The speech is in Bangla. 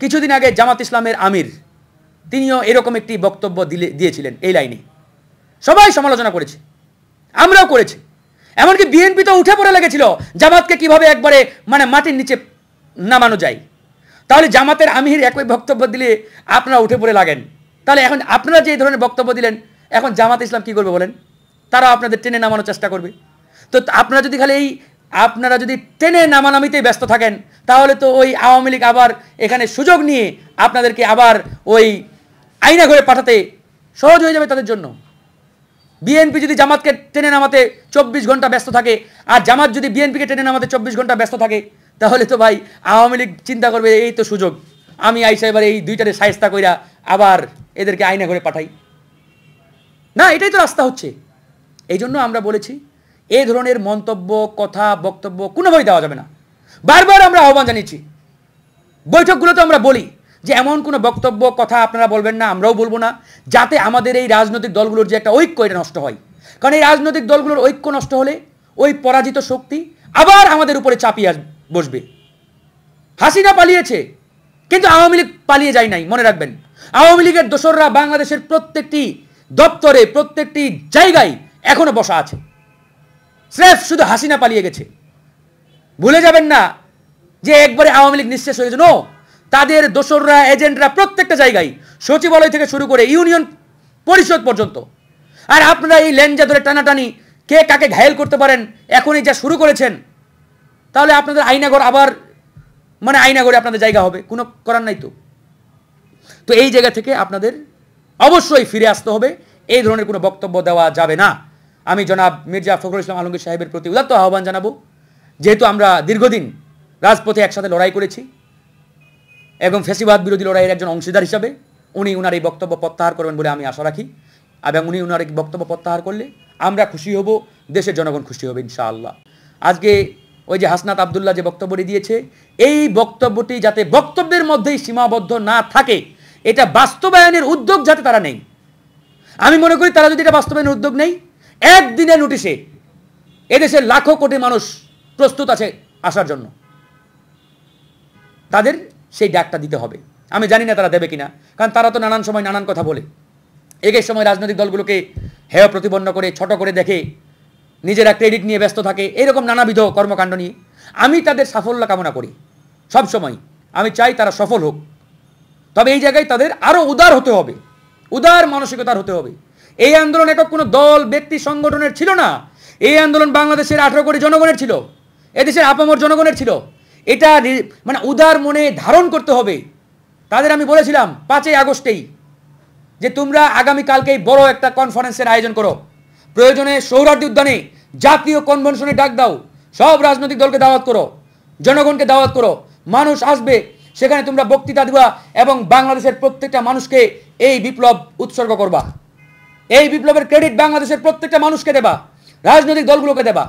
কিছুদিন আগে জামাত ইসলামের আমির তিনিও এরকম একটি বক্তব্য দিয়েছিলেন এই লাইনে, সবাই সমালোচনা করেছে, আমরাও করেছি, এমনকি বিএনপি তো উঠে পড়ে লেগেছিল জামাতকে কিভাবে একবারে মানে মাটির নিচে নামানো যায়। তাহলে জামাতের আমির একই বক্তব্য দিলে আপনারা উঠে পড়ে লাগেন, তাহলে এখন আপনারা যে এই ধরনের বক্তব্য দিলেন এখন জামাত ইসলাম কি করবে বলেন? তারা আপনাদের টেনে নামানোর চেষ্টা করবে। তো আপনারা যদি খালি আপনারা যদি টেনে নামানামিতেই ব্যস্ত থাকেন তাহলে তো ওই আওয়ামী লীগ আবার এখানে সুযোগ নিয়ে আপনাদেরকে আবার ওই আইনা ঘরে পাঠাতে সহজ হয়ে যাবে তাদের জন্য। বিএনপি যদি জামাতকে টেনে নামাতে 24 ঘন্টা ব্যস্ত থাকে আর জামাত যদি বিএনপিকে টেনে নামাতে 24 ঘন্টা ব্যস্ত থাকে তাহলে তো ভাই আওয়ামী লীগ চিন্তা করবে এই তো সুযোগ, আমি আইসা এবার এই দুইটারে সায়স্তা কইরা আবার এদেরকে আইনা ঘরে পাঠাই। না, এটাই তো রাস্তা হচ্ছে। এই জন্য আমরা বলেছি এই ধরনের মন্তব্য, কথা, বক্তব্য কোনোভাবেই দেওয়া যাবে না। বারবার আমরা আহ্বান জানিয়েছি, বৈঠকগুলোতে আমরা বলি যে এমন কোনো বক্তব্য, কথা আপনারা বলবেন না, আমরাও বলবো না, যাতে আমাদের এই রাজনৈতিক দলগুলোর যে একটা ঐক্য এটা নষ্ট হয়। কারণ এই রাজনৈতিক দলগুলোর ঐক্য নষ্ট হলে ওই পরাজিত শক্তি আবার আমাদের উপরে চাপিয়ে বসবে। হাসিনা পালিয়েছে কিন্তু আওয়ামী লীগ পালিয়ে যায় নাই, মনে রাখবেন। আওয়ামী লীগের দোসররা বাংলাদেশের প্রত্যেকটি দপ্তরে, প্রত্যেকটি জায়গায় এখনো বসা আছে, স্রেফ শুধু হাসিনা পালিয়ে গেছে। ভুলে যাবেন না যে একবারে আওয়ামী লীগ নিঃশেষ হয়ে গেছে। নো, তাদের দোসররা, এজেন্টরা প্রত্যেকটা জায়গায়, সচিবালয় থেকে শুরু করে ইউনিয়ন পরিষদ পর্যন্ত। আর আপনারা এই লেনজা ধরে টানাটানি কে কাকে ঘায়েল করতে পারেন এখনই যা শুরু করেছেন, তাহলে আপনাদের আইনাঘর আবার মানে আইনাঘরে আপনাদের জায়গা হবে, কোনো করার নাই তো। তো এই জায়গা থেকে আপনাদের অবশ্যই ফিরে আসতে হবে, এই ধরনের কোনো বক্তব্য দেওয়া যাবে না। আমি জনাব মির্জা ফখরুল ইসলাম আলমগীর সাহেবের প্রতি উদাত্ত আহ্বান জানাবো, যেহেতু আমরা দীর্ঘদিন রাজপথে একসাথে লড়াই করেছি এবং ফ্যাসিবাদ বিরোধী লড়াইয়ের একজন অংশীদার হিসাবে উনি ওনার এই বক্তব্য প্রত্যাহার করবেন বলে আমি আশা রাখি। এবং উনি ওনার এই বক্তব্য প্রত্যাহার করলে আমরা খুশি হব, দেশের জনগণ খুশি হবে ইনশাআল্লাহ। আজকে ওই যে হাসনাত আবদুল্লাহ যে বক্তব্যটি দিয়েছে, এই বক্তব্যটি যাতে বক্তব্যের মধ্যেই সীমাবদ্ধ না থাকে, এটা বাস্তবায়নের উদ্যোগ যাতে তারা নেই। আমি মনে করি তারা যদি এটা বাস্তবায়নের উদ্যোগ নেই, একদিনের নোটিশে এদেশের লাখো কোটি মানুষ প্রস্তুত আছে আসার জন্য, তাদের সেই ডাকটা দিতে হবে। আমি জানি না তারা দেবে কিনা, কারণ তারা তো নানান সময় নানান কথা বলে, একের সময় রাজনৈতিক দলগুলোকে হেয় প্রতিপন্ন করে, ছোট করে দেখে, নিজেরা ক্রেডিট নিয়ে ব্যস্ত থাকে, এরকম নানাবিধ কর্মকাণ্ড নিয়ে। আমি তাদের সাফল্য কামনা করি সব সময়, আমি চাই তারা সফল হোক। তবে এই জায়গায় তাদের আরও উদার হতে হবে, উদার মানসিকতার হতে হবে। এই আন্দোলন একক কোনো দল, ব্যক্তি, সংগঠনের ছিল না। এই আন্দোলন বাংলাদেশের 18 কোটি জনগণের ছিল, এদেশের আপামর জনগণের ছিল। এটা মানে উদার মনে ধারণ করতে হবে। তাদের আমি বলেছিলাম 5ই আগস্টেই যে তোমরা আগামীকালকেই বড় একটা কনফারেন্সের আয়োজন করো, প্রয়োজনে সোহরাওয়ার্দী উদ্যানে জাতীয় কনভেনশনে ডাক দাও, সব রাজনৈতিক দলকে দাওয়াত করো, জনগণকে দাওয়াত করো, মানুষ আসবে, সেখানে তোমরা বক্তৃতা দিবা এবং বাংলাদেশের প্রত্যেকটা মানুষকে এই বিপ্লব উৎসর্গ করবা। এই বিপ্লবের ক্রেডিট বাংলাদেশের প্রত্যেকটা মানুষকে দেবা, রাজনৈতিক দলগুলোকে দেবা।